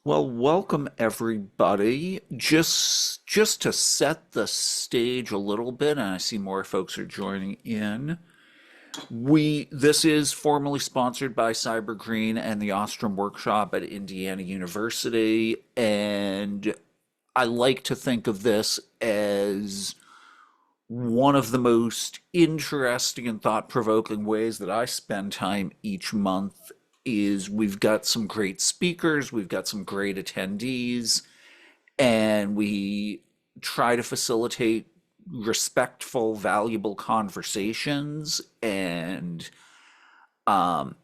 Well, welcome everybody. Just to set the stage a little bit, and I see more folks are joining in. This is formally sponsored by CyberGreen and the Ostrom Workshop at Indiana University, and I like to think of this as one of the most interesting and thought-provoking ways that I spend time each month is we've got some great speakers, we've got some great attendees, and we try to facilitate respectful, valuable conversations. And um,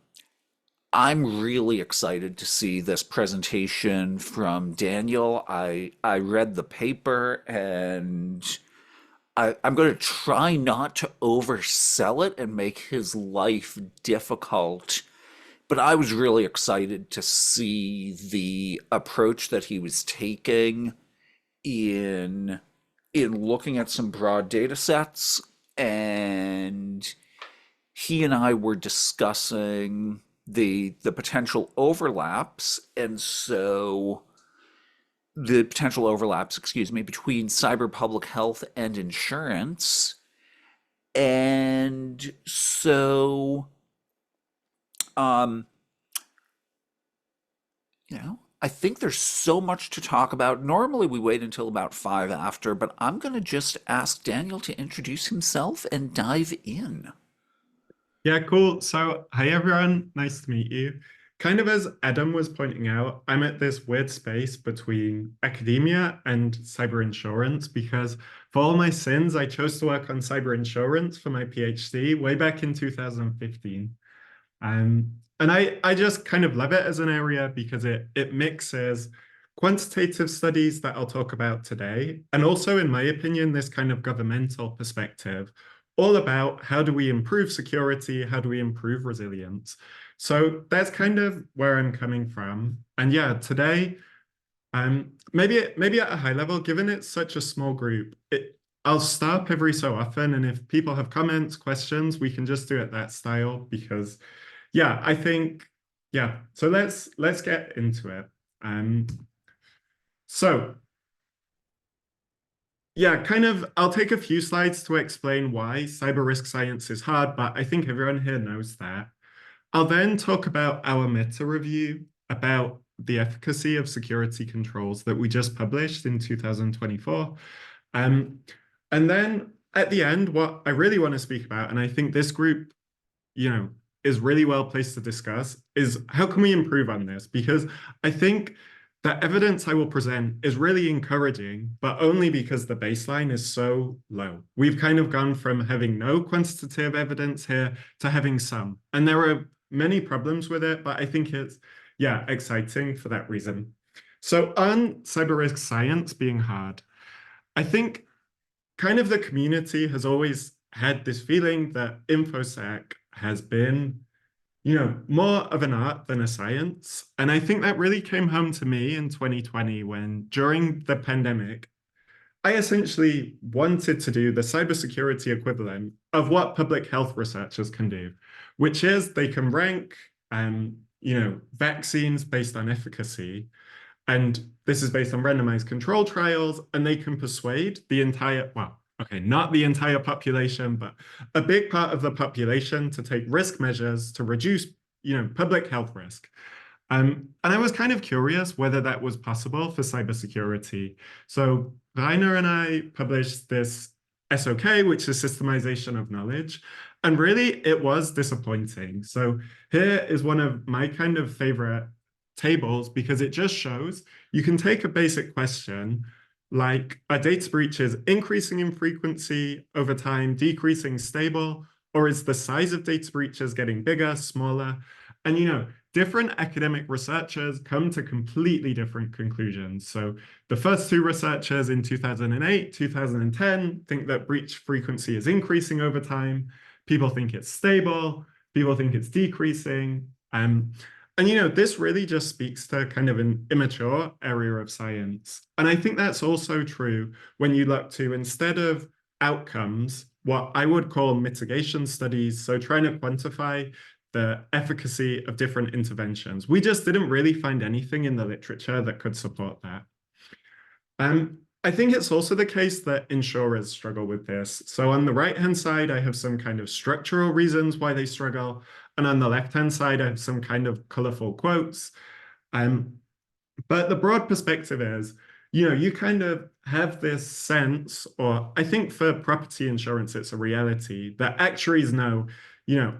I'm really excited to see this presentation from Daniel. I read the paper and I'm going to try not to oversell it and make his life difficult, but I was really excited to see the approach that he was taking in looking at some broad data sets. And he and I were discussing the potential overlaps, and so the potential overlaps, excuse me, between cyber public health and insurance. And so, um, I think there's so much to talk about. Normally we wait until about five after, but I'm going to just ask Daniel to introduce himself and dive in. Yeah, cool. So, hi everyone, nice to meet you. Kind of as Adam was pointing out, I'm at this weird space between academia and cyber insurance because for all my sins, I chose to work on cyber insurance for my PhD way back in 2015. And I just kind of love it as an area because it mixes quantitative studies that I'll talk about today, and also, in my opinion, this kind of governmental perspective, all about how do we improve security, how do we improve resilience. So that's kind of where I'm coming from. And yeah, today, maybe at a high level, given it's such a small group, I'll stop every so often, and if people have comments, questions, we can just do it that style because yeah, I think, yeah. So let's get into it. Um, so yeah, kind of, I'll take a few slides to explain why cyber risk science is hard, but I think everyone here knows that. I'll then talk about our meta review about the efficacy of security controls that we just published in 2024. Um, and then at the end, what I really want to speak about, and I think this group you know, is really well placed to discuss is how can we improve on this? Because I think the evidence I will present is really encouraging, but only because the baseline is so low. We've kind of gone from having no quantitative evidence here to having some. And there are many problems with it, but I think it's, yeah, exciting for that reason. So on cyber risk science being hard, I think kind of the community has always had this feeling that InfoSec has been, more of an art than a science. And I think that really came home to me in 2020 when, during the pandemic, I essentially wanted to do the cybersecurity equivalent of what public health researchers can do, which is they can rank, vaccines based on efficacy, and this is based on randomized control trials, and they can persuade the entire, well, okay, not the entire population, but a big part of the population to take risk measures to reduce, public health risk. And I was kind of curious whether that was possible for cybersecurity. So Rainer and I published this SOK, which is systemization of knowledge. And really, it was disappointing. So here is one of my kind of favorite tables because it just shows you can take a basic question like, are data breaches increasing in frequency over time, decreasing, stable, or is the size of data breaches getting bigger, smaller? And different academic researchers come to completely different conclusions. So the first two researchers in 2008, 2010 think that breach frequency is increasing over time. People think it's stable. People think it's decreasing. And this really just speaks to kind of an immature area of science. And I think that's also true when you look to, instead of outcomes, what I would call mitigation studies, so trying to quantify the efficacy of different interventions. We just didn't really find anything in the literature that could support that. I think it's also the case that insurers struggle with this. So on the right-hand side, I have some kind of structural reasons why they struggle. And on the left-hand side, I have some kind of colorful quotes. But the broad perspective is, you kind of have this sense, or I think for property insurance, it's a reality that actuaries know,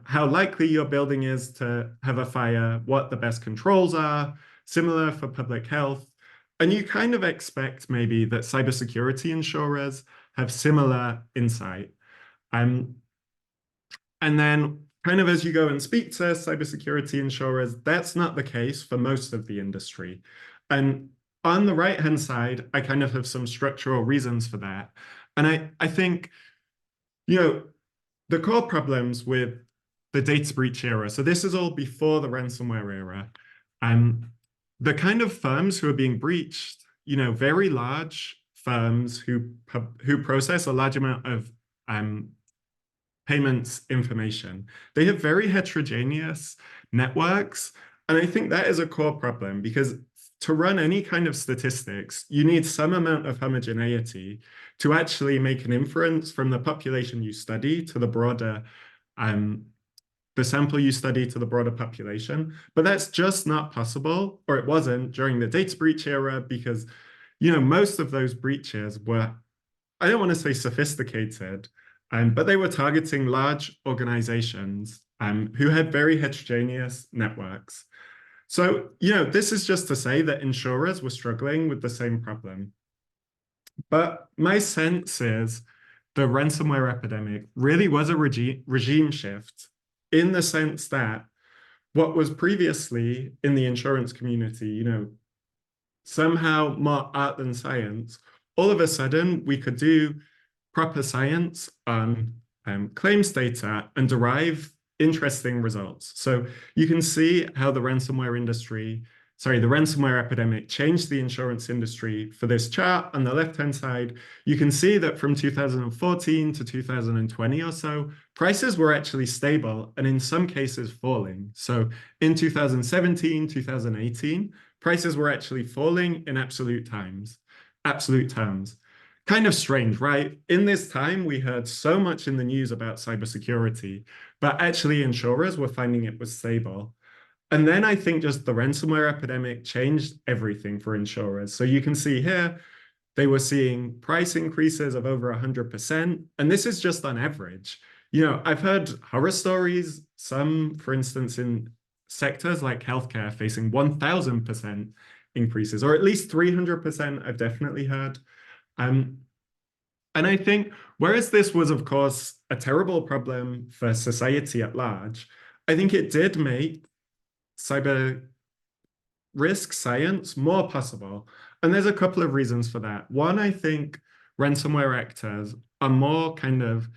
how likely your building is to have a fire, what the best controls are, similar for public health. And you kind of expect maybe that cybersecurity insurers have similar insight. And then kind of as you go and speak to cybersecurity insurers, that's not the case for most of the industry. And on the right-hand side, I kind of have some structural reasons for that. And I think, the core problems with the data breach era, so this is all before the ransomware era, the kind of firms who are being breached, very large firms who process a large amount of payments information. They have very heterogeneous networks. And I think that is a core problem because to run any kind of statistics, you need some amount of homogeneity to actually make an inference from the population you study to the broader, the sample you study to the broader population. But that's just not possible, or it wasn't during the data breach era because, most of those breaches were, I don't want to say sophisticated, but they were targeting large organizations who had very heterogeneous networks. So, this is just to say that insurers were struggling with the same problem. But my sense is the ransomware epidemic really was a regime shift in the sense that what was previously in the insurance community, somehow more art than science, all of a sudden we could do proper science on claims data and derive interesting results. So you can see how the ransomware epidemic changed the insurance industry. For this chart on the left-hand side, you can see that from 2014 to 2020 or so, prices were actually stable and in some cases falling. So in 2017, 2018, prices were actually falling in absolute terms. Kind of strange, right? In this time, we heard so much in the news about cybersecurity, but actually insurers were finding it was stable. And then I think just the ransomware epidemic changed everything for insurers. So you can see here, they were seeing price increases of over 100%. And this is just on average. I've heard horror stories, some, for instance, in sectors like healthcare facing 1,000% increases, or at least 300% I've definitely heard. And I think, whereas this was, of course, a terrible problem for society at large, I think it did make cyber risk science more possible. And there's a couple of reasons for that. One, I think ransomware actors are more kind of,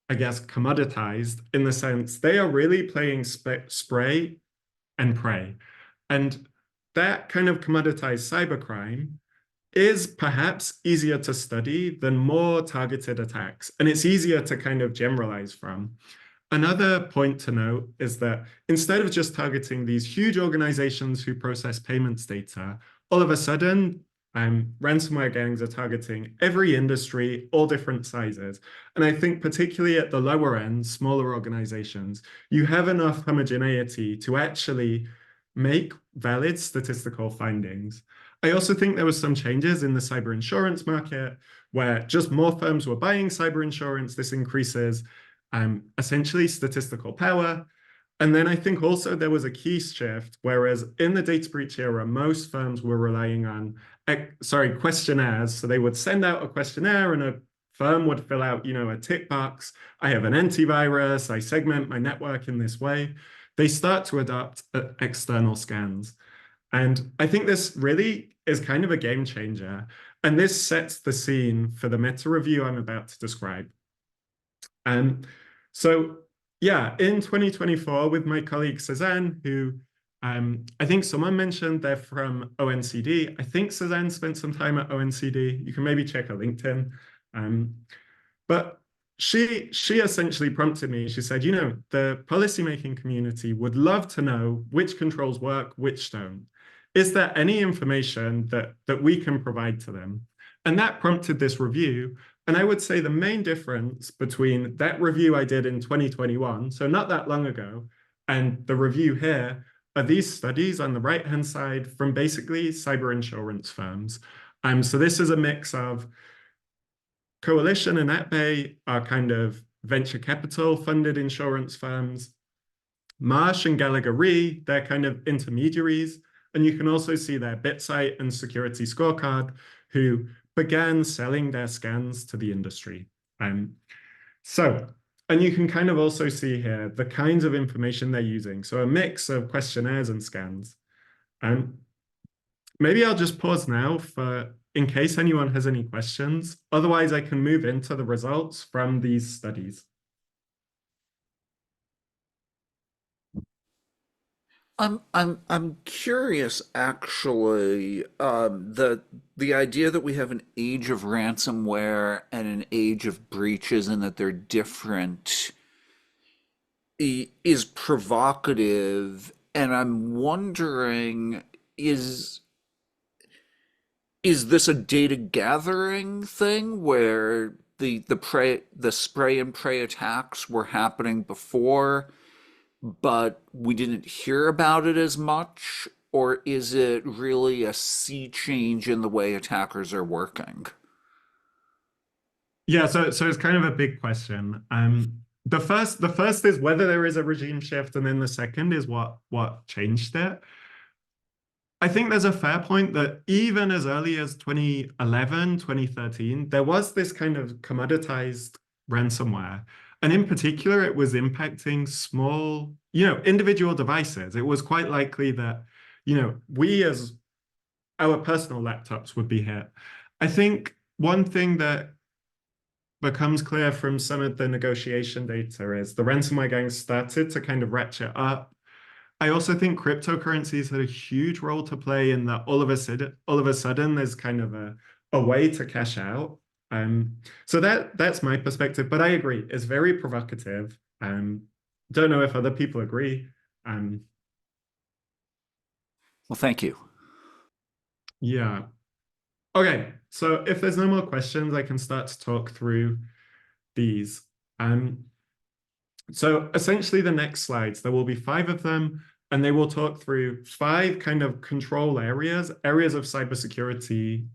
I guess, commoditized in the sense they are really playing spray and pray. And that kind of commoditized cybercrime is perhaps easier to study than more targeted attacks. And it's easier to kind of generalize from. Another point to note is that instead of just targeting these huge organizations who process payments data, all of a sudden, ransomware gangs are targeting every industry, all different sizes. And I think particularly at the lower end, smaller organizations, you have enough homogeneity to actually make valid statistical findings. I also think there was some changes in the cyber insurance market where just more firms were buying cyber insurance. This increases essentially statistical power. And then I think also there was a key shift, whereas in the data breach era, most firms were relying on, questionnaires. So they would send out a questionnaire and a firm would fill out, a tick box. I have an antivirus, I segment my network in this way. They start to adopt external scans. And I think this really is kind of a game changer. And this sets the scene for the meta review I'm about to describe. So yeah, in 2024 with my colleague Cezanne, who I think someone mentioned they're from ONCD. I think Cezanne spent some time at ONCD. You can maybe check her LinkedIn. But she essentially prompted me. She said, the policymaking community would love to know which controls work, which don't. Is there any information that we can provide to them? And that prompted this review. And I would say the main difference between that review I did in 2021, so not that long ago, and the review here are these studies on the right-hand side from basically cyber insurance firms. So this is a mix of Coalition and AtBay are kind of venture capital funded insurance firms. Marsh and Gallagher Re, they're kind of intermediaries. And you can also see their BitSite and Security Scorecard, who began selling their scans to the industry. So, and you can kind of also see here the kinds of information they're using. So a mix of questionnaires and scans. Maybe I'll just pause now in case anyone has any questions. Otherwise, I can move into the results from these studies. I'm curious actually, the idea that we have an age of ransomware and an age of breaches and that they're different is provocative, and I'm wondering, is is this a data gathering thing where the spray and pray attacks were happening before, but we didn't hear about it as much? Or is it really a sea change in the way attackers are working? Yeah, so it's kind of a big question. The first is whether there is a regime shift, and then the second is what changed it. I think there's a fair point that even as early as 2011, 2013, there was this kind of commoditized ransomware. And in particular, it was impacting small, individual devices. It was quite likely that, we as our personal laptops would be hit. I think one thing that becomes clear from some of the negotiation data is the ransomware gangs started to kind of ratchet up. I also think cryptocurrencies had a huge role to play in that all of a sudden there's kind of a way to cash out. So that's my perspective, but I agree, it's very provocative. Don't know if other people agree. Um, Well, thank you. yeah. Okay, so if there's no more questions, I can start to talk through these. Um, So essentially the next slides, there will be 5 of them, and they will talk through 5 kind of control areas of cybersecurity,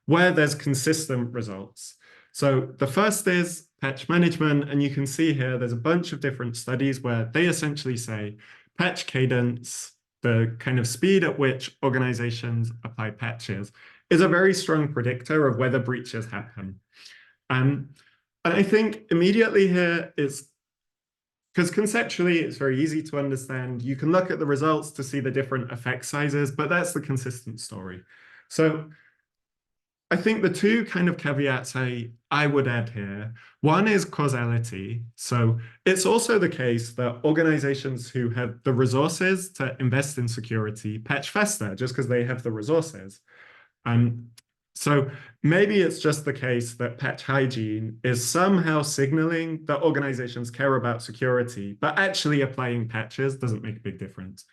where there's consistent results. So the first is patch management, and you can see here there's a bunch of different studies where they essentially say patch cadence, the kind of speed at which organizations apply patches, is a very strong predictor of whether breaches happen. And I think immediately here is because conceptually it's very easy to understand. You can look at the results to see the different effect sizes, but that's the consistent story. So I think the 2 kind of caveats I would add here, one is causality. So it's also the case that organizations who have the resources to invest in security patch faster just because they have the resources. So maybe it's just the case that patch hygiene is somehow signaling that organizations care about security, but actually applying patches doesn't make a big difference.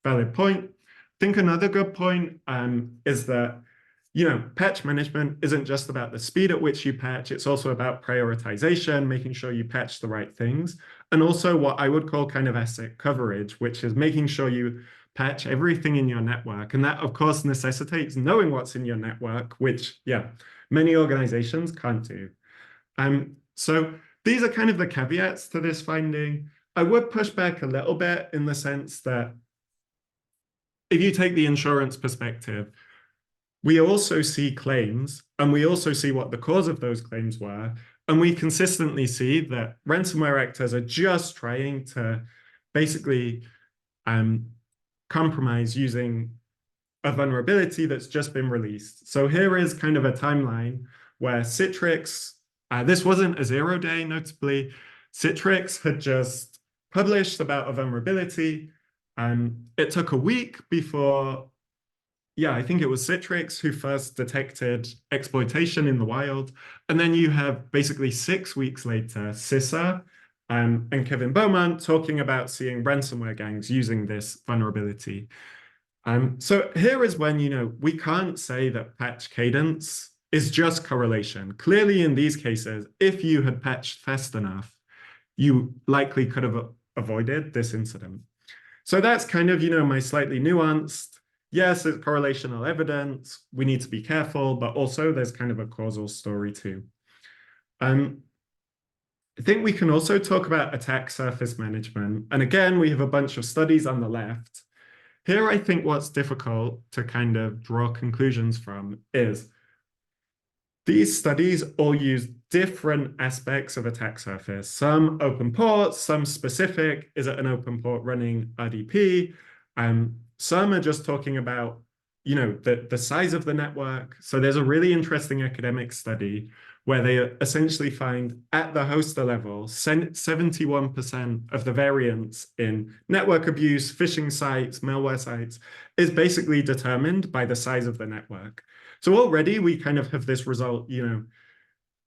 Valid point. I think another good point is that, patch management isn't just about the speed at which you patch, it's also about prioritization, making sure you patch the right things, and also what I would call kind of asset coverage, which is making sure you patch everything in your network. And that, of course, necessitates knowing what's in your network, which, yeah, many organizations can't do. So these are kind of the caveats to this finding. I would push back a little bit in the sense that if you take the insurance perspective, we also see claims, and we also see what the cause of those claims were. And we consistently see that ransomware actors are just trying to basically compromise using a vulnerability that's just been released. So here is kind of a timeline where Citrix, this wasn't a 0-day, notably. Citrix had just published about a vulnerability. It took a week before yeah, I think it was Citrix who first detected exploitation in the wild. And then you have basically 6 weeks later, CISA and Kevin Beaumont talking about seeing ransomware gangs using this vulnerability. So here is when, we can't say that patch cadence is just correlation. Clearly, in these cases, if you had patched fast enough, you likely could have avoided this incident. So that's kind of, my slightly nuanced, yes, it's correlational evidence. We need to be careful, but also there's kind of a causal story too. I think we can also talk about attack surface management. And again, we have a bunch of studies on the left. Here, I think what's difficult to kind of draw conclusions from is these studies all use different aspects of attack surface. Some open ports, some specific. Is it an open port running RDP? Some are just talking about, the size of the network. So there's a really interesting academic study where they essentially find at the hoster level, 71% of the variance in network abuse, phishing sites, malware sites is basically determined by the size of the network. So already we kind of have this result,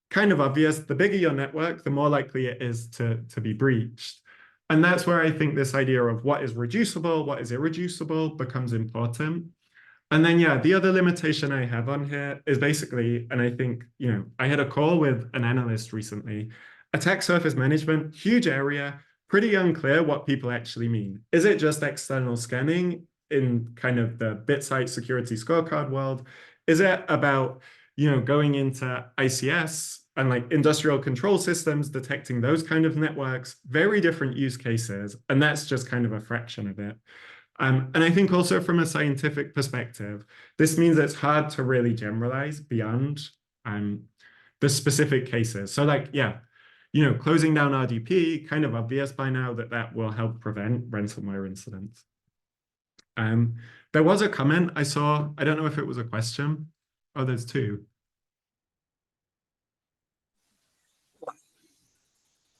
kind of obvious. The bigger your network, the more likely it is to be breached. And that's where I think this idea of what is reducible, what is irreducible becomes important. And then, yeah, the other limitation I have on here is basically, and I think, I had a call with an analyst recently, attack surface management, huge area, pretty unclear what people actually mean. Is it just external scanning in kind of the BitSight security scorecard world? Is it about, going into ICS and like industrial control systems, detecting those kind of networks? Very different use cases. And that's just kind of a fraction of it. And I think also from a scientific perspective, this means it's hard to really generalize beyond the specific cases. So like, yeah, closing down RDP, kind of obvious by now that that will help prevent ransomware incidents. There was a comment I saw, I don't know if it was a question. Oh, there's two.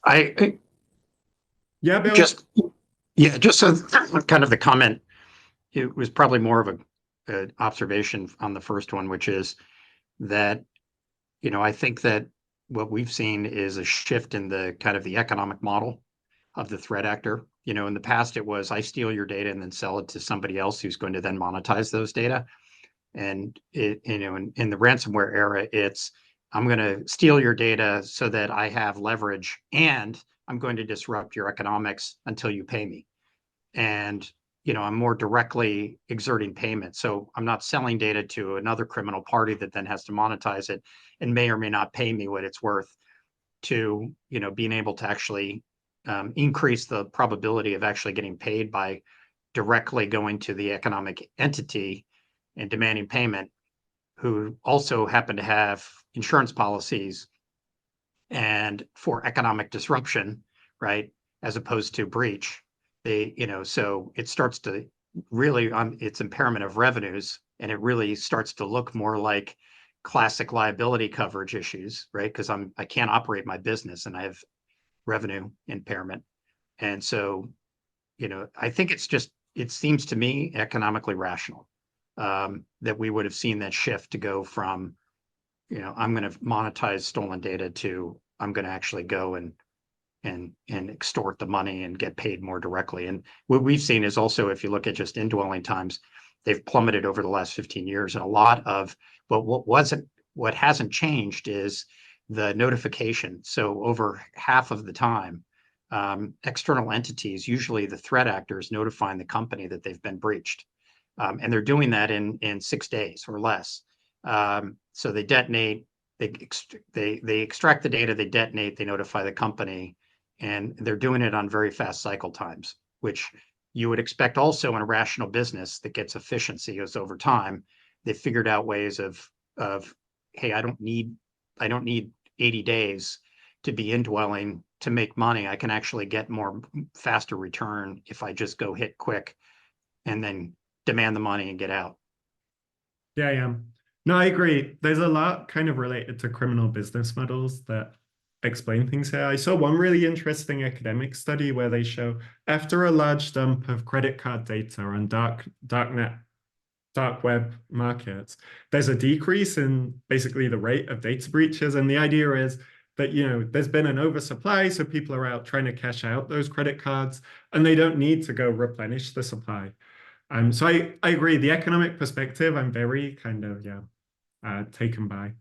Yeah, Bill? Just so kind of the comment, it was probably more of an observation on the first one, which is that, I think that what we've seen is a shift in the kind of the economic model of the threat actor. In the past, it was I steal your data and then sell it to somebody else who's going to then monetize those data. And in the ransomware era, it's I'm going to steal your data so that I have leverage, and I'm going to disrupt your economics until you pay me. And I'm more directly exerting payment. So I'm not selling data to another criminal party that then has to monetize it and may or may not pay me what it's worth, to being able to actually increase the probability of actually getting paid by directly going to the economic entity and demanding payment, who also happen to have insurance policies and for economic disruption, right, as opposed to breach. So it starts to really on its impairment of revenues, and it really starts to look more like classic liability coverage issues, right? Because I can't operate my business and I have revenue impairment. And so, I think it seems to me economically rational that we would have seen that shift to go from, I'm going to monetize stolen data to I'm going to actually go and extort the money and get paid more directly. And what we've seen is also, if you look at just indwelling times, they've plummeted over the last 15 years. And a lot of what hasn't changed is the notification. So over half of the time, external entities, usually the threat actors, notifying the company that they've been breached. And they're doing that in 6 days or less. So they detonate, they extract the data, they detonate, they notify the company, and they're doing it on very fast cycle times, which you would expect also in a rational business that gets efficiency as over time. They figured out ways of hey, I don't need 80 days to be indwelling to make money. I can actually get more faster return if I just go hit quick and then demand the money and get out. Yeah. No, I agree. There's a lot kind of related to criminal business models that explain things here. I saw one really interesting academic study where they show after a large dump of credit card data on dark dark web markets, there's a decrease in basically the rate of data breaches. And the idea is that, there's been an oversupply, so people are out trying to cash out those credit cards, and they don't need to go replenish the supply. So I agree. The economic perspective, I'm very kind of, taken by.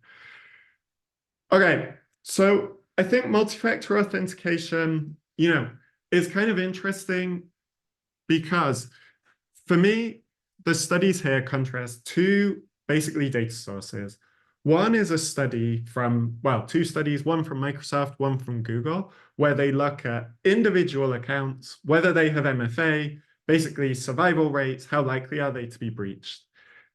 Okay, so I think multi-factor authentication, is kind of interesting because for me, the studies here contrast two basically data sources. One is a study from, well, two studies, one from Microsoft, one from Google, where they look at individual accounts, whether they have MFA, basically survival rates, how likely are they to be breached.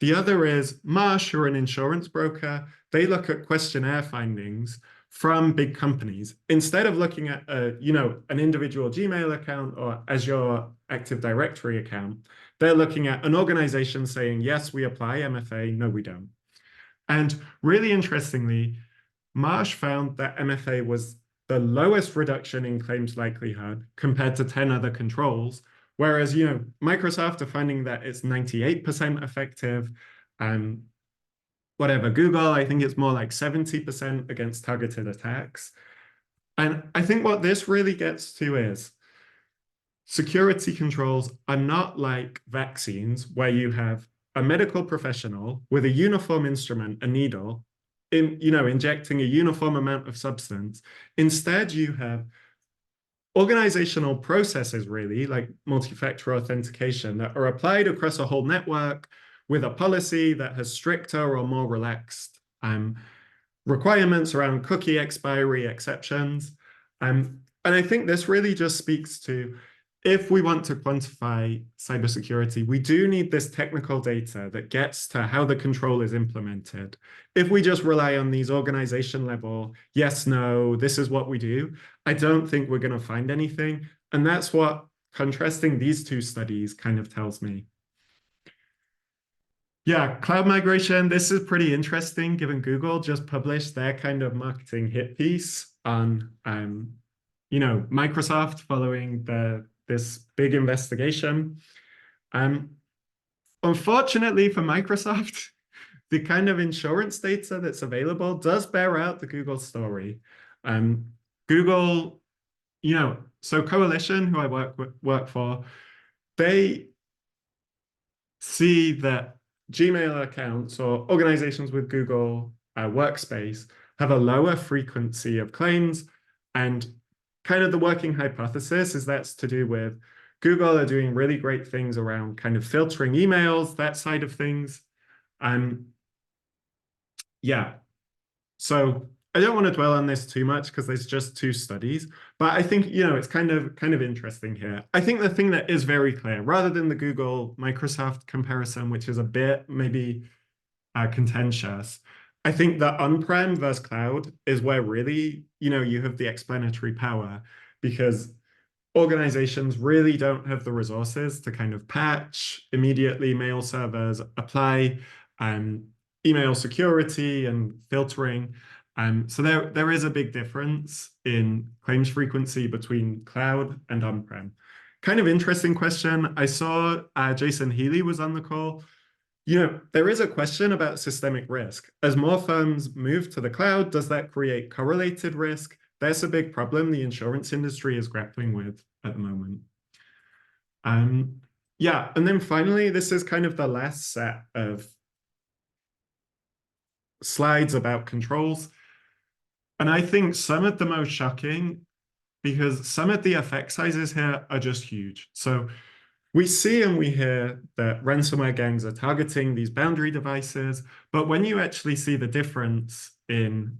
The other is Marsh, who are an insurance broker. They look at questionnaire findings from big companies. Instead of looking at, an individual Gmail account or Azure Active Directory account, they're looking at an organization saying, yes, we apply MFA, no, we don't. And really interestingly, Marsh found that MFA was the lowest reduction in claims likelihood compared to 10 other controls. Whereas, Microsoft are finding that it's 98% effective. Whatever, Google, I think it's more like 70% against targeted attacks. And I think what this really gets to is security controls are not like vaccines where you have a medical professional with a uniform instrument, a needle, injecting a uniform amount of substance. Instead, you have organizational processes, really, like multi-factor authentication, that are applied across a whole network with a policy that has stricter or more relaxed requirements around cookie expiry exceptions. And I think this really just speaks to, if we want to quantify cybersecurity, we do need this technical data that gets to how the control is implemented. If we just rely on these organization level, yes, no, this is what we do, I don't think we're going to find anything. And that's what contrasting these two studies kind of tells me. Yeah, cloud migration, this is pretty interesting given Google just published their kind of marketing hit piece on, Microsoft following this big investigation. Unfortunately for Microsoft, the kind of insurance data that's available does bear out the Google story. Google, so Coalition, who I work for, they see that Gmail accounts or organizations with Google Workspace have a lower frequency of claims. And kind of the working hypothesis is that's to do with Google are doing really great things around kind of filtering emails, that side of things. Yeah, so I don't want to dwell on this too much because there's just two studies, but I think, it's kind of interesting here. I think the thing that is very clear, rather than the Google Microsoft comparison, which is a bit maybe contentious, I think that on-prem versus cloud is where really, you have the explanatory power, because organizations really don't have the resources to kind of patch immediately mail servers, apply email security and filtering. So there is a big difference in claims frequency between cloud and on-prem. Kind of interesting question. I saw Jason Healy was on the call. There is a question about systemic risk. As more firms move to the cloud, does that create correlated risk? That's a big problem the insurance industry is grappling with at the moment. Yeah, and then finally, this is kind of the last set of slides about controls. And I think some of the most shocking, because some of the effect sizes here are just huge. So we see and we hear that ransomware gangs are targeting these boundary devices, but when you actually see the difference in,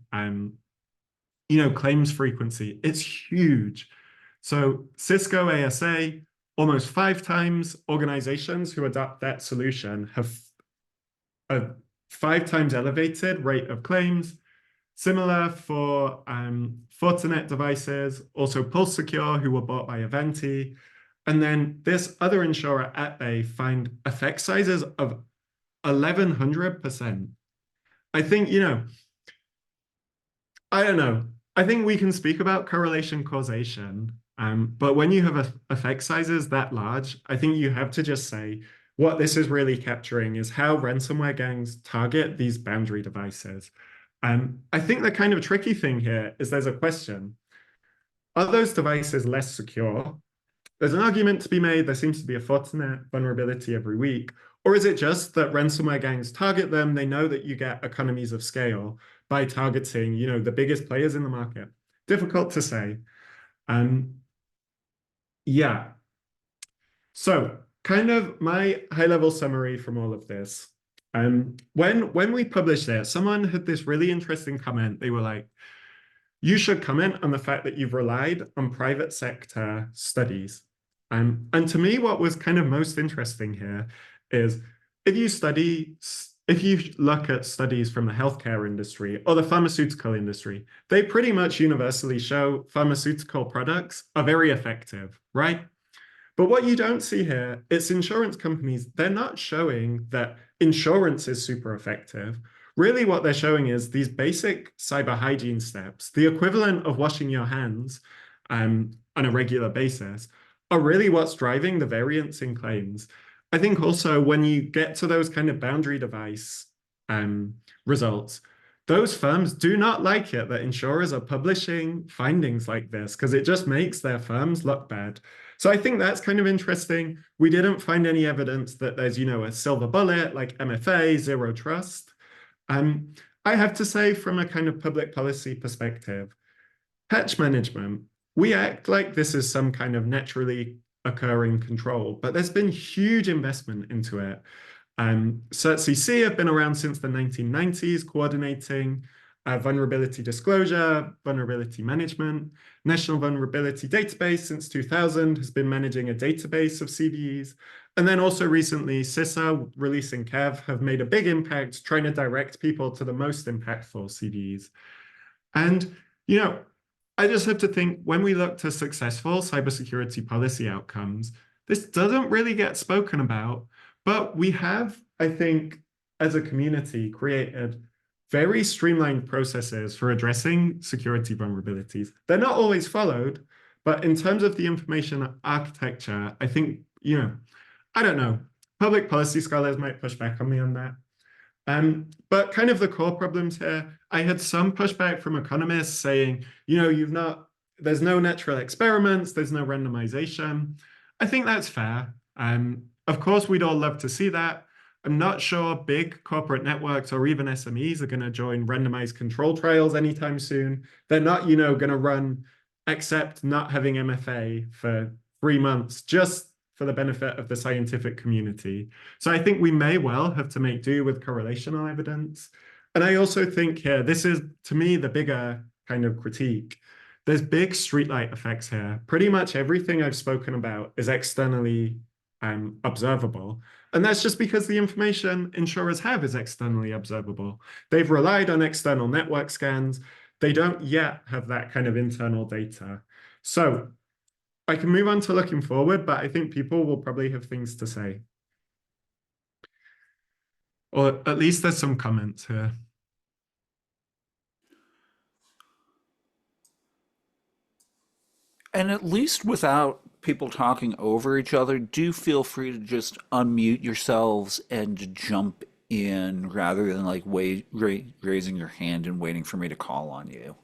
claims frequency, it's huge. So Cisco ASA, almost 5 times organizations who adopt that solution have a 5 times elevated rate of claims. Similar for Fortinet devices, also Pulse Secure, who were bought by Avanti. And then this other insurer at Bay find effect sizes of 1100%. I think, I don't know. I think we can speak about correlation causation, but when you have effect sizes that large, I think you have to just say what this is really capturing is how ransomware gangs target these boundary devices. I think the kind of tricky thing here is there's a question. Are those devices less secure? There's an argument to be made. There seems to be a Fortinet vulnerability every week. Or is it just that ransomware gangs target them? They know that you get economies of scale by targeting, the biggest players in the market. Difficult to say. Yeah. So kind of my high-level summary from all of this. When we published it, someone had this really interesting comment. They were like, you should comment on the fact that you've relied on private sector studies. And to me, what was kind of most interesting here is if you look at studies from the healthcare industry or the pharmaceutical industry, they pretty much universally show pharmaceutical products are very effective, right? But what you don't see here, it's insurance companies, they're not showing that insurance is super effective. Really what they're showing is these basic cyber hygiene steps, the equivalent of washing your hands on a regular basis, are really what's driving the variance in claims. I think also when you get to those kind of boundary device results, those firms do not like it that insurers are publishing findings like this because it just makes their firms look bad. So I think that's kind of interesting. We didn't find any evidence that there's, a silver bullet like MFA, zero trust. I have to say from a kind of public policy perspective, patch management, we act like this is some kind of naturally occurring control, but there's been huge investment into it. CertCC have been around since the 1990s, coordinating vulnerability disclosure, vulnerability management. National Vulnerability Database since 2000 has been managing a database of CVEs. And then also recently, CISA releasing KEV have made a big impact trying to direct people to the most impactful CVEs. And, I just have to think when we look to successful cybersecurity policy outcomes, this doesn't really get spoken about, but we have, I think, as a community, created very streamlined processes for addressing security vulnerabilities. They're not always followed, but in terms of the information architecture, I think, I don't know, public policy scholars might push back on me on that. But kind of the core problems here, I had some pushback from economists saying, there's no natural experiments, there's no randomization. I think that's fair. Of course, we'd all love to see that. I'm not sure big corporate networks or even SMEs are going to join randomized control trials anytime soon. They're not, going to run except not having MFA for 3 months just for the benefit of the scientific community. So I think we may well have to make do with correlational evidence. And I also think here, this is, to me, the bigger kind of critique. There's big streetlight effects here. Pretty much everything I've spoken about is externally observable. And that's just because the information insurers have is externally observable. They've relied on external network scans. They don't yet have that kind of internal data. So I can move on to looking forward, but I think people will probably have things to say. Or at least there's some comments here. And at least without people talking over each other, do feel free to just unmute yourselves and jump in rather than like raising your hand and waiting for me to call on you.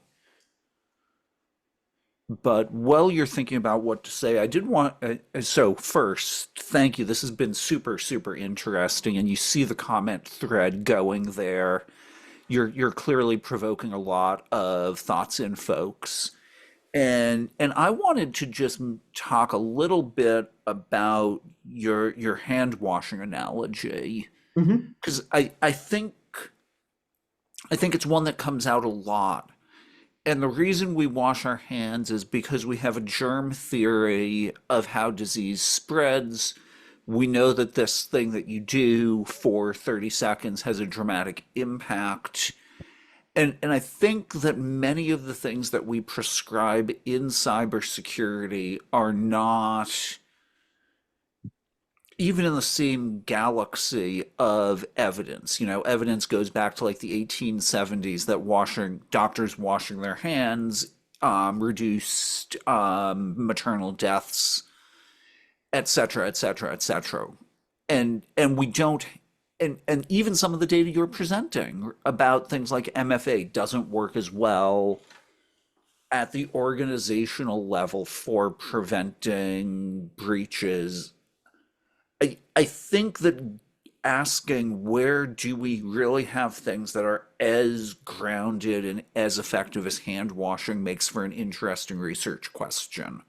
But while you're thinking about what to say, I did want, so first, thank you. This has been super, super interesting, and you see the comment thread going there. You're clearly provoking a lot of thoughts in folks. And I wanted to just talk a little bit about your hand washing analogy Mhm. because I think it's one that comes out a lot. And the reason we wash our hands is because we have a germ theory of how disease spreads. We know that this thing that you do for 30 seconds has a dramatic impact. And I think that many of the things that we prescribe in cybersecurity are not even in the same galaxy of evidence. Evidence goes back to like the 1870s that doctors washing their hands reduced maternal deaths, et cetera, et cetera, et cetera. and we don't, and even some of the data you're presenting about things like MFA doesn't work as well at the organizational level for preventing breaches. I think that asking where do we really have things that are as grounded and as effective as hand washing makes for an interesting research question.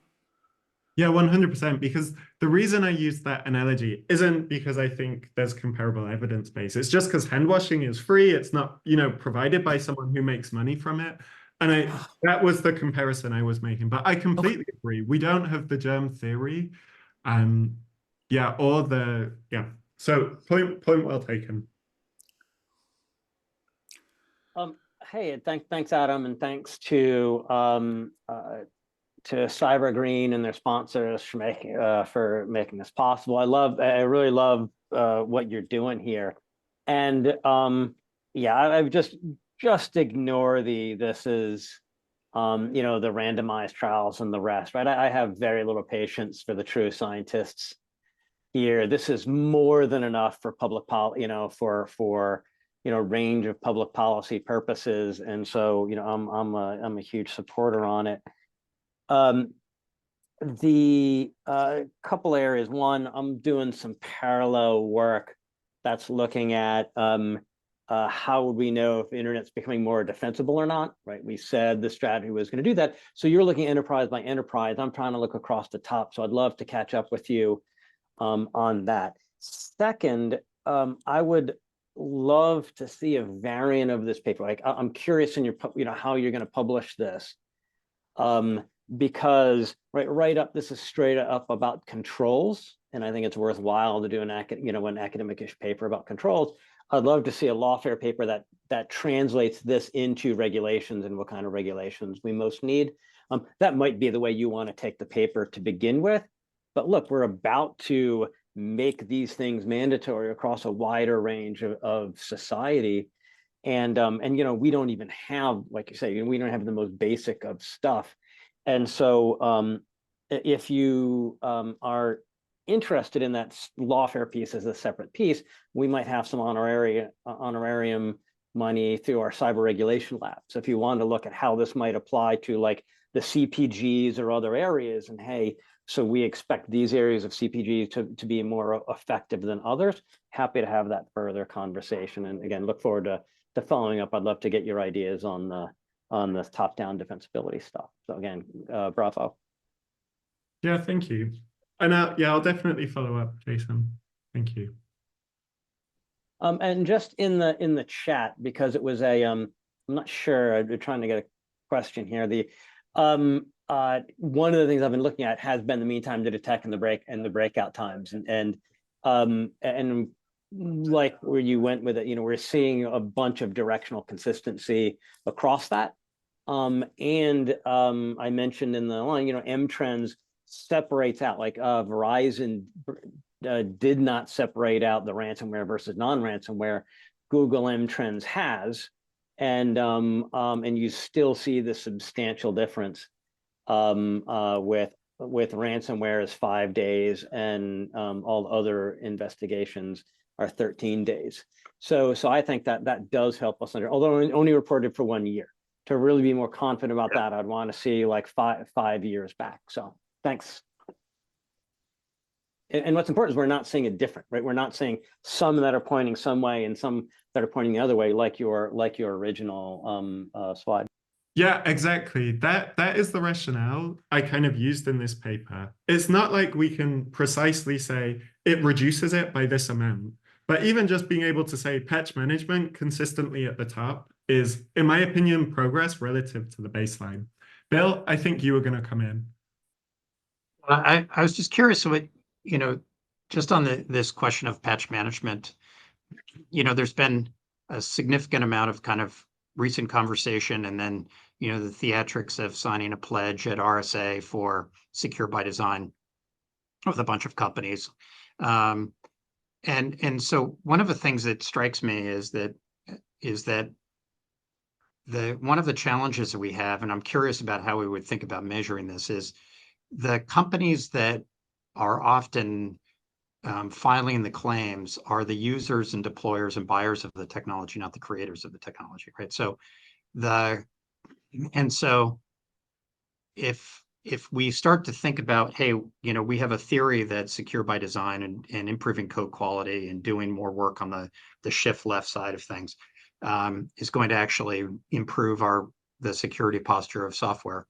Yeah, 100%. Because the reason I use that analogy isn't because I think there's comparable evidence base. It's just because hand washing is free. It's not, provided by someone who makes money from it. And that was the comparison I was making. But I Okay. completely agree. We don't have the germ theory. Um, yeah, or the yeah. So point well taken. Um, hey, and thanks, Adam, and thanks to CyberGreen and their sponsors for making this possible. I really love what you're doing here, and yeah, I would just ignore this is the randomized trials and the rest, right? I have very little patience for the true scientists here. This is more than enough for public policy, for range of public policy purposes, and so I'm a huge supporter on it. The couple areas. One, I'm doing some parallel work that's looking at how would we know if the internet's becoming more defensible or not, right? We said the strategy was going to do that. So you're looking enterprise by enterprise. I'm trying to look across the top. So I'd love to catch up with you on that. Second, I would love to see a variant of this paper. Like I'm curious in how you're going to publish this. Because right up, this is straight up about controls, and I think it's worthwhile to do an academic-ish paper about controls. I'd love to see a lawfare paper that translates this into regulations and what kind of regulations we most need. That might be the way you want to take the paper to begin with, but look, we're about to make these things mandatory across a wider range of society, and we don't even have, like you say, we don't have the most basic of stuff. And so if you are interested in that lawfare piece as a separate piece, we might have some honorarium money through our cyber regulation lab. So if you want to look at how this might apply to like the CPGs or other areas, and hey, so we expect these areas of CPG to be more effective than others, happy to have that further conversation. And again, look forward to following up. I'd love to get your ideas on the top-down defensibility stuff. So again, bravo. Yeah, thank you. And I'll definitely follow up, Jason. Thank you. And just in the chat, because it was I'm not sure, I'm trying to get a question here. One of the things I've been looking at has been the mean time to detect and the breakout times, and like where you went with it, we're seeing a bunch of directional consistency across that. I mentioned in the line, M-Trends separates out, like Verizon did not separate out the ransomware versus non-ransomware. Google M-Trends has, and you still see the substantial difference with ransomware is 5 days, and all other investigations are 13 days. So I think that does help us although only reported for 1 year. To really be more confident about that, I'd want to see like five years back. So thanks. And what's important is we're not seeing it different, right? We're not seeing some that are pointing some way and some that are pointing the other way, like your original slide. Yeah, exactly. That is the rationale I kind of used in this paper. It's not like we can precisely say it reduces it by this amount, but even just being able to say patch management consistently at the top is, in my opinion, progress relative to the baseline. Bill, I think you were going to come in. I was just curious what, just on this question of patch management, there's been a significant amount of kind of recent conversation, and then, the theatrics of signing a pledge at RSA for secure by design with a bunch of companies. And so one of the things that strikes me is that one of the challenges that we have, and I'm curious about how we would think about measuring this, is the companies that are often filing the claims are the users and deployers and buyers of the technology, not the creators of the technology, right? So so if we start to think about, hey, we have a theory that secure by design and improving code quality and doing more work on the shift left side of things is going to actually improve the security posture of software.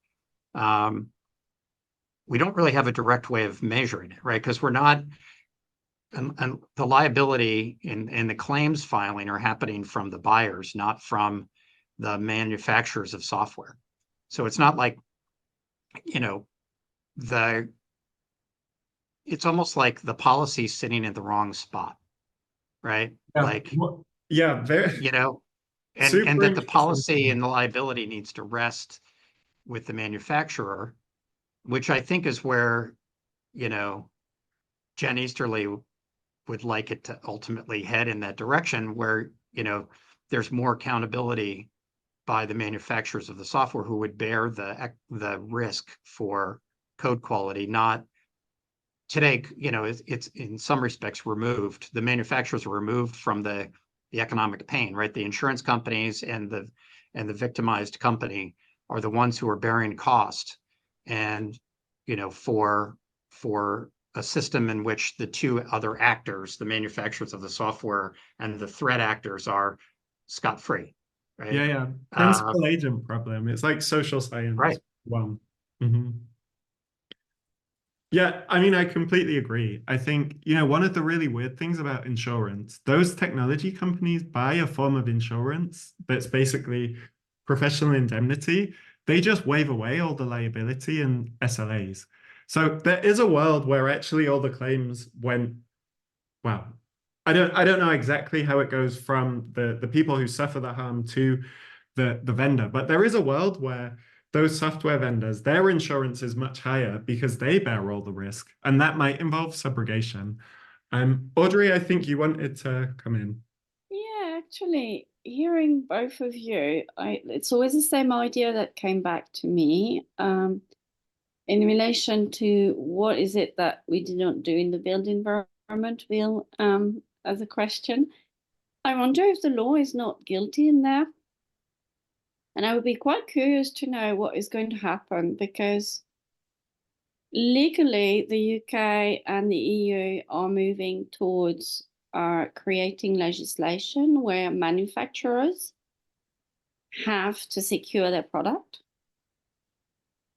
We don't really have a direct way of measuring it, right? Because we're not, and the liability and the claims filing are happening from the buyers, not from the manufacturers of software. So it's not like, it's almost like the policy sitting in the wrong spot, right? Yeah, Like, yeah, very and super that the interesting. policy and the liability needs to rest with the manufacturer, which I think is where, Jen Easterly would like it to ultimately head in that direction where, there's more accountability by the manufacturers of the software who would bear the risk for code quality, not today, it's in some respects removed. The manufacturers are removed from the economic pain, right? The insurance companies and the victimized company are the ones who are bearing cost. And, for a system in which the two other actors, the manufacturers of the software and the threat actors, are scot-free, right? Yeah. Principal agent problem. It's like social science. Right. One. Mm-hmm. Yeah, I mean, I completely agree. I think, one of the really weird things about insurance, those technology companies buy a form of insurance that's basically professional indemnity. They just waive away all the liability and SLAs. So there is a world where actually all the claims went, well, I don't know exactly how it goes from the people who suffer the harm to the vendor, but there is a world where those software vendors, their insurance is much higher because they bear all the risk, and that might involve subrogation. Audrey, I think you wanted to come in. Yeah, actually, hearing both of you, it's always the same idea that came back to me in relation to what is it that we did not do in the build environment, Will, as a question. I wonder if the law is not guilty in there. And I would be quite curious to know what is going to happen, because legally the UK and the EU are moving towards creating legislation where manufacturers have to secure their product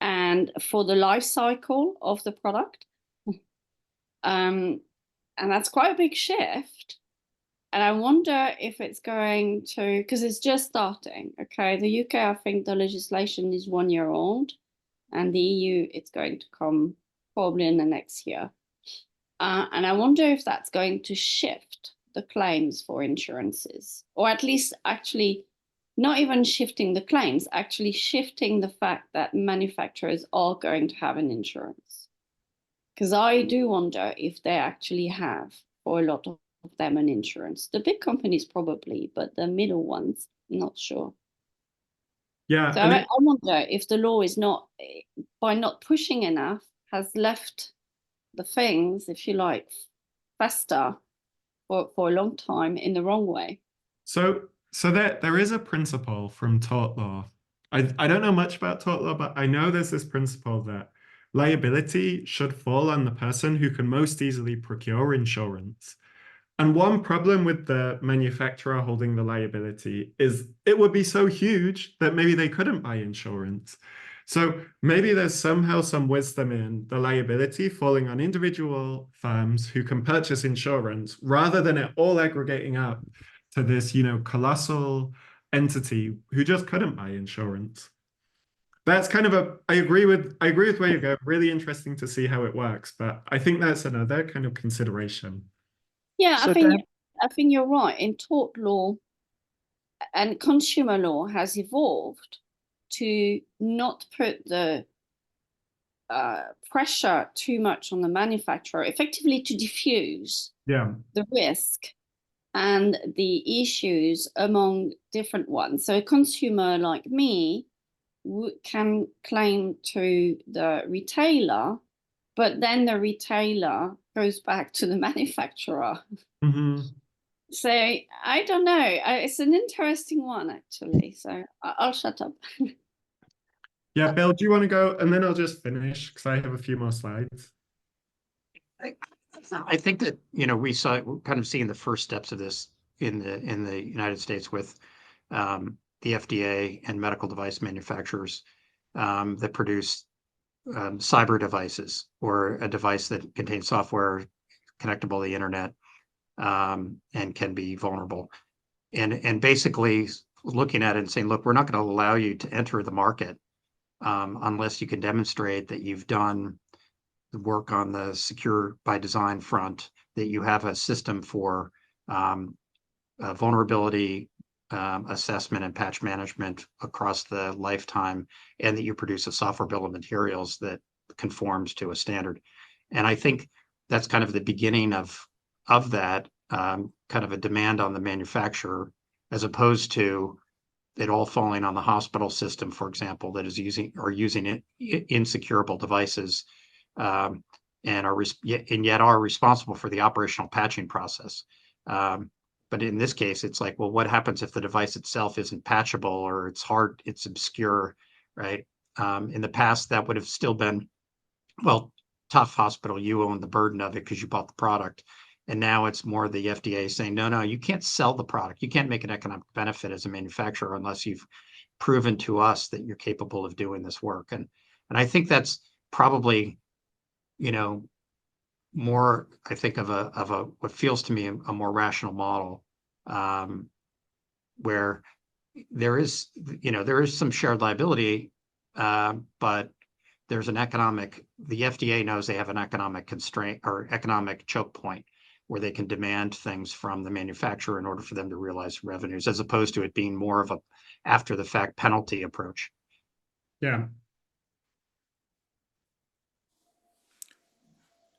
and for the life cycle of the product. And that's quite a big shift. And I wonder if it's going to, because it's just starting. Okay, the UK, I think the legislation is 1 year old, and the EU, it's going to come probably in the next year. And I wonder if that's going to shift the claims for insurances, or at least actually not even shifting the claims, actually shifting the fact that manufacturers are going to have an insurance. Because I do wonder if they actually have, for a lot of them, an insurance. The big companies probably, but the middle ones, not sure. Yeah. So I wonder if the law is not, by not pushing enough, has left the things, if you like, fester for a long time in the wrong way. So there is a principle from tort law. I don't know much about tort law, but I know there's this principle that liability should fall on the person who can most easily procure insurance. And one problem with the manufacturer holding the liability is it would be so huge that maybe they couldn't buy insurance. So maybe there's somehow some wisdom in the liability falling on individual firms who can purchase insurance rather than it all aggregating up to this, colossal entity who just couldn't buy insurance. That's kind of I agree with where you go. Really interesting to see how it works, but I think that's another kind of consideration. Yeah, So I think you're right. In tort law and consumer law has evolved to not put the pressure too much on the manufacturer, effectively to diffuse the risk and the issues among different ones. So a consumer like me can claim to the retailer, but then the retailer goes back to the manufacturer. Mhm. So I don't know. It's an interesting one, actually. So I'll shut up. Yeah, Bill, do you want to go? And then I'll just finish because I have a few more slides. I think that, we're kind of seeing the first steps of this in the United States with the FDA and medical device manufacturers that produce cyber devices, or a device that contains software connectable to the internet and can be vulnerable. And basically looking at it and saying, look, we're not going to allow you to enter the market unless you can demonstrate that you've done the work on the secure by design front, that you have a system for vulnerability assessment and patch management across the lifetime, and that you produce a software bill of materials that conforms to a standard. And I think that's kind of the beginning of that kind of a demand on the manufacturer, as opposed to it all falling on the hospital system, for example, that is using insecurable devices and yet are responsible for the operational patching process. But in this case, it's like, well, what happens if the device itself isn't patchable, or it's hard, it's obscure, right? In the past, that would have still been, well, tough hospital, you own the burden of it because you bought the product. And now it's more the FDA saying, no, you can't sell the product. You can't make an economic benefit as a manufacturer unless you've proven to us that you're capable of doing this work. And I think that's probably, more, I think, of a what feels to me a more rational model, where there is some shared liability, but there's the FDA knows they have an economic constraint or economic choke point where they can demand things from the manufacturer in order for them to realize revenues, as opposed to it being more of a after the fact penalty approach. Yeah.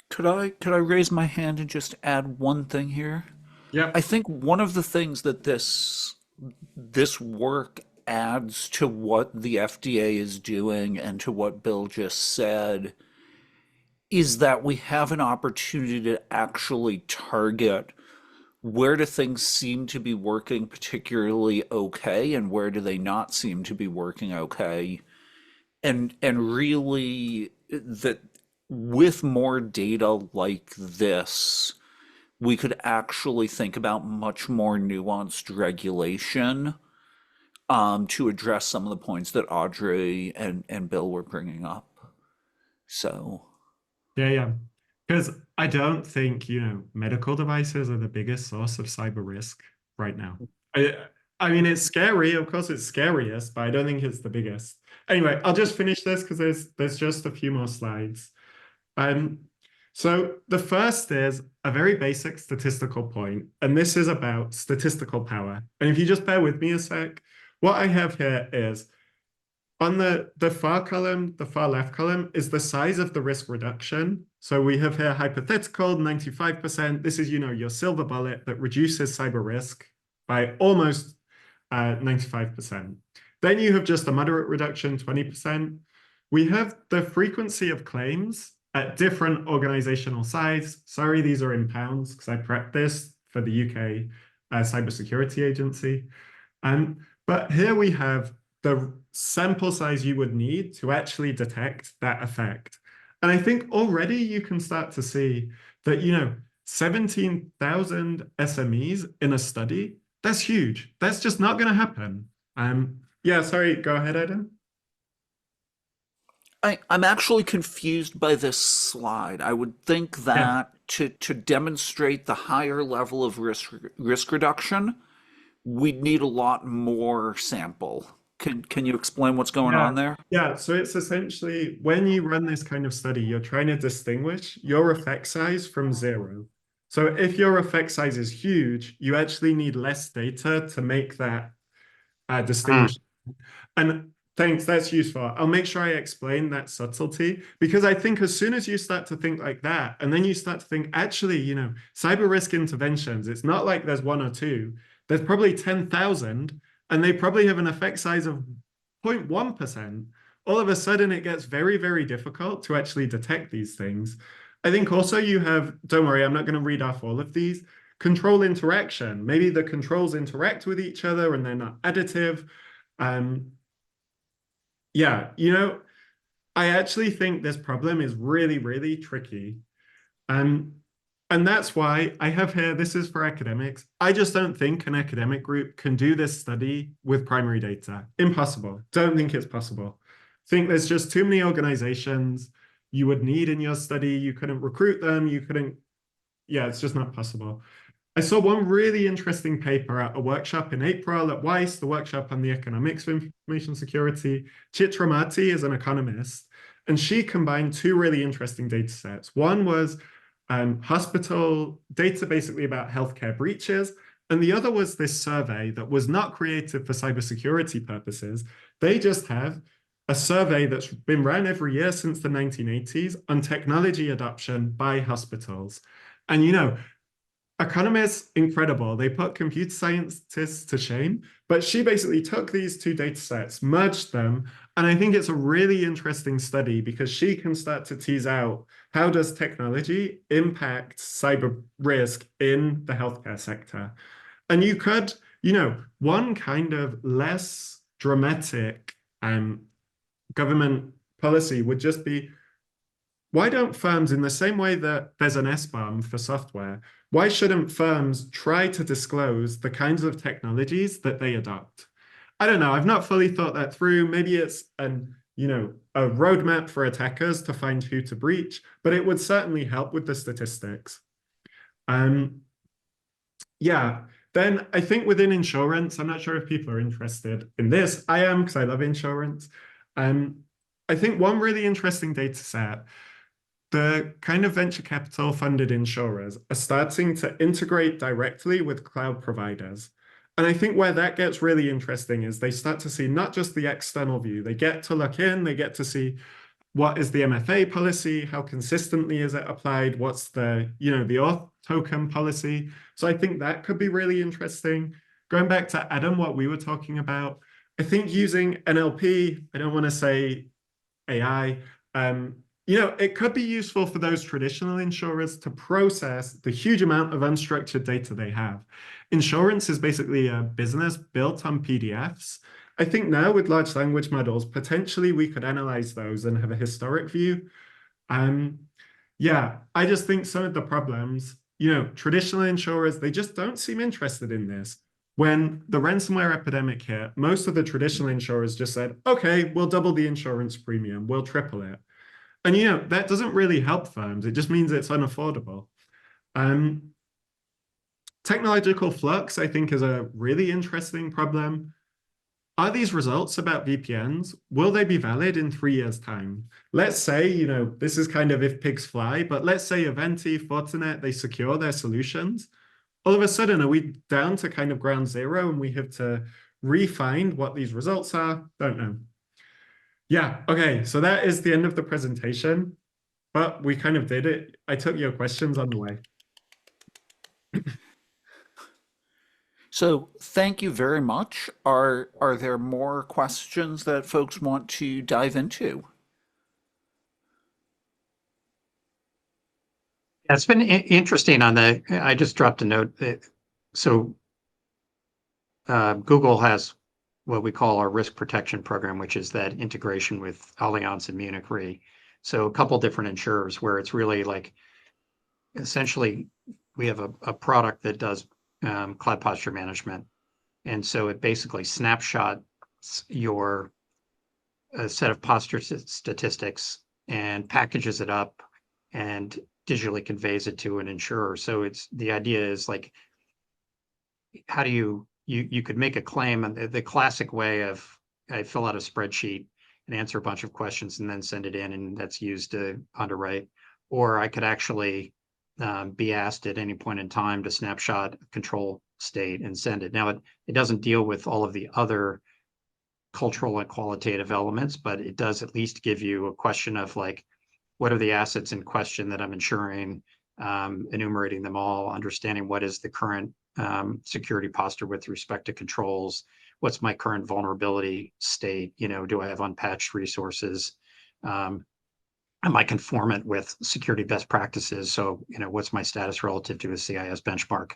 Could I raise my hand and just add one thing here? Yeah. I think one of the things that this work adds to what the FDA is doing and to what Bill just said is that we have an opportunity to actually target where do things seem to be working particularly okay and where do they not seem to be working okay, and really that with more data like this we could actually think about much more nuanced regulation to address some of the points that Audrey and Bill were bringing up. So, Yeah. Because I don't think, medical devices are the biggest source of cyber risk right now. I mean, it's scary. Of course, it's scariest, but I don't think it's the biggest. Anyway, I'll just finish this because there's just a few more slides. So the first is a very basic statistical point, and this is about statistical power. And if you just bear with me a sec, what I have here is on the far column, the far left column is the size of the risk reduction. So we have here hypothetical 95%. This is, your silver bullet that reduces cyber risk by almost 95%. Then you have just a moderate reduction, 20%. We have the frequency of claims at different organizational size. Sorry, these are in pounds because I prepped this for the UK Cybersecurity Agency. But here we have the sample size you would need to actually detect that effect. And I think already you can start to see that, 17,000 SMEs in a study, that's huge. That's just not going to happen. Yeah, sorry, go ahead, Adam. I'm actually confused by this slide. I would think that to demonstrate the higher level of risk reduction, we'd need a lot more sample. Can you explain what's going on there? Yeah, so it's essentially when you run this kind of study, you're trying to distinguish your effect size from zero. So if your effect size is huge, you actually need less data to make that distinguish. And thanks, that's useful. I'll make sure I explain that subtlety, because I think as soon as you start to think like that, and then you start to think, actually, cyber risk interventions, it's not like there's one or two, there's probably 10,000, and they probably have an effect size of 0.1%. All of a sudden, it gets very, very difficult to actually detect these things. I think also you have, don't worry, I'm not going to read off all of these. Control interaction. Maybe the controls interact with each other and they're not additive. Yeah, I actually think this problem is really, really tricky. And that's why I have here, this is for academics. I just don't think an academic group can do this study with primary data. Impossible. Don't think it's possible. Think there's just too many organizations you would need in your study. You couldn't recruit them. You couldn't, yeah, it's just not possible. I saw one really interesting paper at a workshop in April at Weiss, the workshop on the economics of information security. Chitramati is an economist, and she combined two really interesting data sets. One was hospital data basically about healthcare breaches, and the other was this survey that was not created for cybersecurity purposes. They just have a survey that's been ran every year since the 1980s on technology adoption by hospitals. And economists, incredible. They put computer scientists to shame, but she basically took these two data sets, merged them, and I think it's a really interesting study because she can start to tease out how does technology impact cyber risk in the healthcare sector. And you could, one kind of less dramatic government policy would just be, why don't firms, in the same way that there's an SBOM for software, why shouldn't firms try to disclose the kinds of technologies that they adopt? I don't know. I've not fully thought that through. Maybe it's a roadmap for attackers to find who to breach, but it would certainly help with the statistics. Yeah. Then I think within insurance, I'm not sure if people are interested in this. I am, because I love insurance. I think one really interesting data set, the kind of venture capital funded insurers are starting to integrate directly with cloud providers. And I think where that gets really interesting is they start to see not just the external view, they get to look in, they get to see what is the MFA policy, how consistently is it applied, what's the, the auth token policy. So I think that could be really interesting. Going back to Adam, what we were talking about, I think using NLP, I don't want to say AI, it could be useful for those traditional insurers to process the huge amount of unstructured data they have. Insurance is basically a business built on PDFs. I think now with large language models, potentially we could analyze those and have a historic view. Yeah, I just think some of the problems, traditional insurers, they just don't seem interested in this. When the ransomware epidemic hit, most of the traditional insurers just said, okay, we'll double the insurance premium, we'll triple it. And, that doesn't really help firms. It just means it's unaffordable. Technological flux, I think, is a really interesting problem. Are these results about VPNs, will they be valid in 3 years' time? Let's say, this is kind of if pigs fly, but let's say Aventi, Fortinet, they secure their solutions. All of a sudden, are we down to kind of ground zero and we have to refine what these results are? Don't know. Yeah, okay, so that is the end of the presentation, but we kind of did it. I took your questions on the way. So thank you very much. Are there more questions that folks want to dive into? Yeah, it's been interesting I just dropped a note that, so Google has what we call our risk protection program, which is that integration with Allianz and Munich Re. So a couple different insurers where it's really like, essentially, we have a product that does cloud posture management. And so it basically snapshots your set of posture statistics and packages it up and digitally conveys it to an insurer. So the idea is like, how do you could make a claim, and the classic way of, I fill out a spreadsheet and answer a bunch of questions and then send it in, and that's used to underwrite. Or I could actually be asked at any point in time to snapshot control state and send it. Now, it doesn't deal with all of the other cultural and qualitative elements, but it does at least give you a question of like, what are the assets in question that I'm insuring, enumerating them all, understanding what is the current security posture with respect to controls, what's my current vulnerability state, do I have unpatched resources? am I conformant with security best practices? So, what's my status relative to a CIS benchmark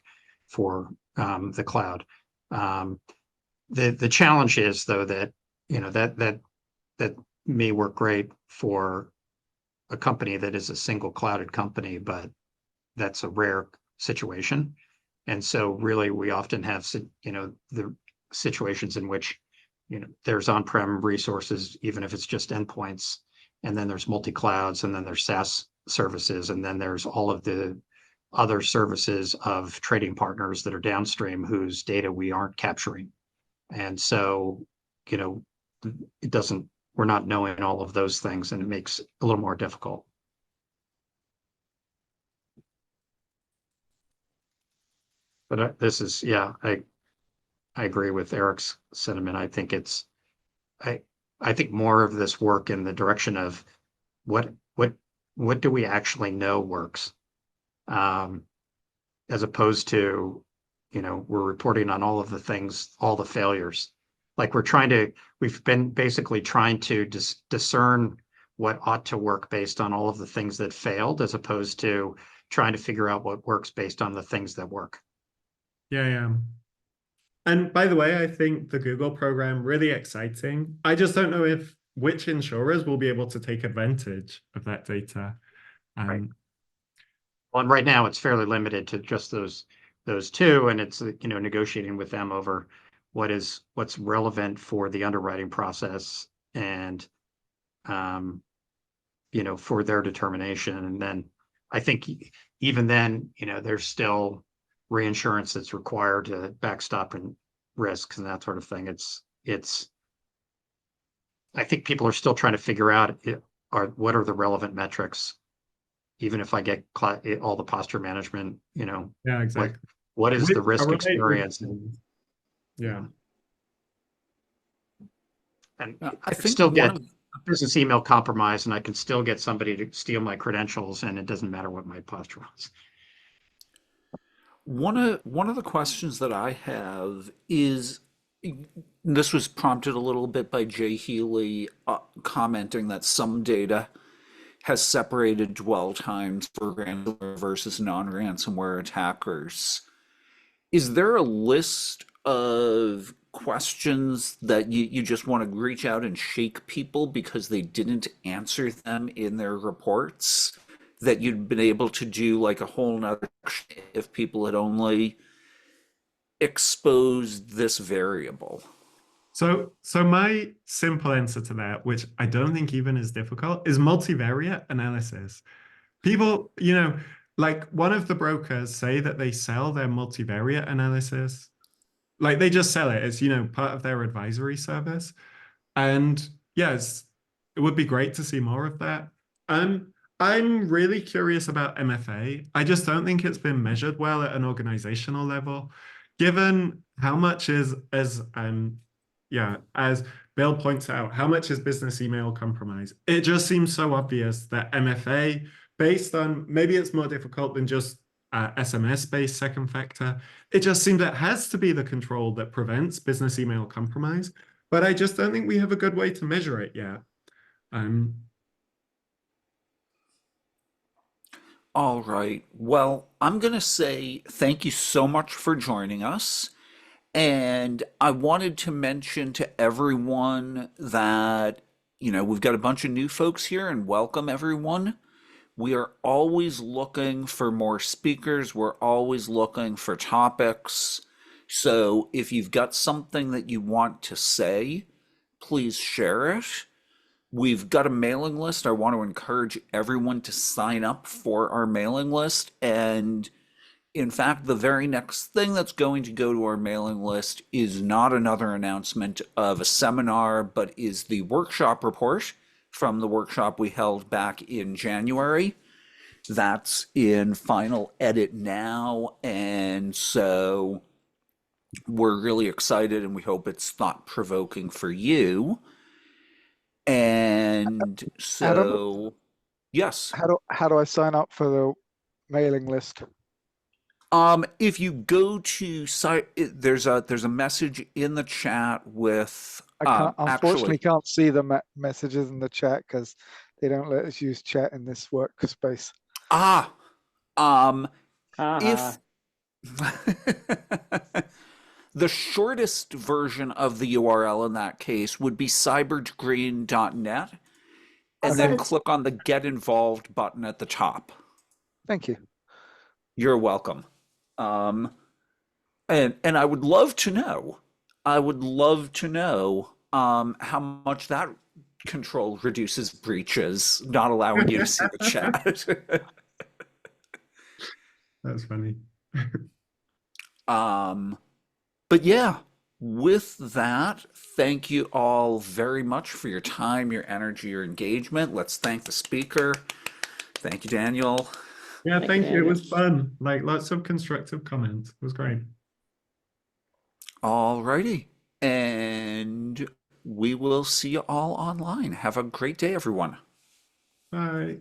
for the cloud? The challenge is, though, that that may work great for a company that is a single clouded company, but that's a rare situation. And so really we often have, the situations in which, there's on-prem resources, even if it's just endpoints, and then there's multi-clouds, and then there's SaaS services, and then there's all of the other services of trading partners that are downstream whose data we aren't capturing. And so, it doesn't, we're not knowing all of those things, and it makes it a little more difficult. But this is, yeah, I agree with Eric's sentiment. I think I think more of this work in the direction of what do we actually know works, as opposed to, we're reporting on all of the things, all the failures. Like we've been basically trying to discern what ought to work based on all of the things that failed, as opposed to trying to figure out what works based on the things that work. Yeah. And by the way, I think the Google program really exciting. I just don't know which insurers will be able to take advantage of that data. Right. Well, and right now it's fairly limited to just those two, and it's negotiating with them over what's relevant for the underwriting process, and for their determination. And then I think even then, there's still reinsurance that's required to backstop and risks and that sort of thing. I think people are still trying to figure out what are the relevant metrics, even if I get all the posture management, Yeah, exactly. What is the risk experience? Yeah. And I can think still get a business email compromise, and I can still get somebody to steal my credentials, and it doesn't matter what my posture was. one of the questions that I have is, this was prompted a little bit by Jay Healy commenting that some data has separated dwell times for ransomware versus non-ransomware attackers. Is there a list of questions that you just want to reach out and shake people because they didn't answer them in their reports, that you'd been able to do like a whole nother if people had only exposed this variable? So my simple answer to that, which I don't think even is difficult, is multivariate analysis. People, like one of the brokers say that they sell their multivariate analysis. Like they just sell it. It's, part of their advisory service. And yes, it would be great to see more of that. I'm really curious about MFA. I just don't think it's been measured well at an organizational level, given how much as Bill points out, how much is business email compromise? It just seems so obvious that MFA, based on, maybe it's more difficult than just SMS-based second factor. It just seems that has to be the control that prevents business email compromise. But I just don't think we have a good way to measure it yet. All right. Well, I'm going to say thank you so much for joining us. And I wanted to mention to everyone that, we've got a bunch of new folks here, and welcome everyone. We are always looking for more speakers. We're always looking for topics. So if you've got something that you want to say, please share it. We've got a mailing list. I want to encourage everyone to sign up for our mailing list. And in fact, the very next thing that's going to go to our mailing list is not another announcement of a seminar, but is the workshop report from the workshop we held back in January. That's in final edit now, and so we're really excited, and we hope it's thought-provoking for you. And Adam, so, yes. how do I sign up for the mailing list? If you go to site, there's a message in the chat with I unfortunately can't see the messages in the chat because They don't let us use chat in this workspace. Ah, um, Haha. if the shortest version of the URL in that case would be cybergreen.net, and then Okay. click on the Get Involved button at the top. Thank you. You're welcome. And I would love to know, how much that control reduces breaches, not allowing you to see the chat. That's funny. But yeah, with that, thank you all very much for your time, your energy, your engagement. Let's thank the speaker. Thank you, Daniel. Yeah, Thank you, thank you. It Daniel. was fun. Like lots of constructive comments. It was great. All righty. And we will see you all online. Have a great day, everyone. Bye.